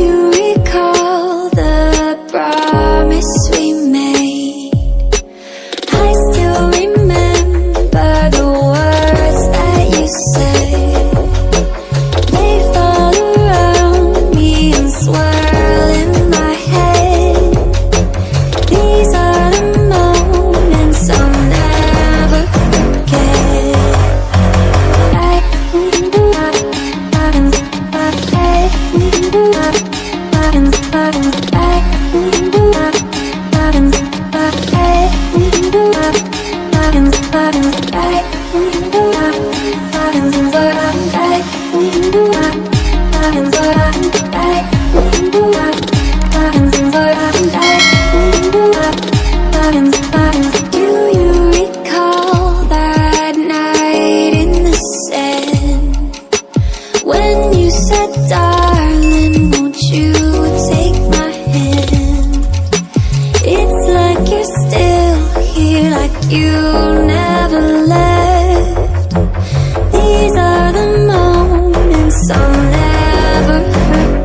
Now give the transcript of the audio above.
you recall the promise we made? I still remember the words that you said. They fall around me and swirl in my head. These are the moments I'll never forget. Do you recall that night in the sand when you said, darling, won't you take my hand? It's like you're still here, like you never left. These are the moments I'll never forget.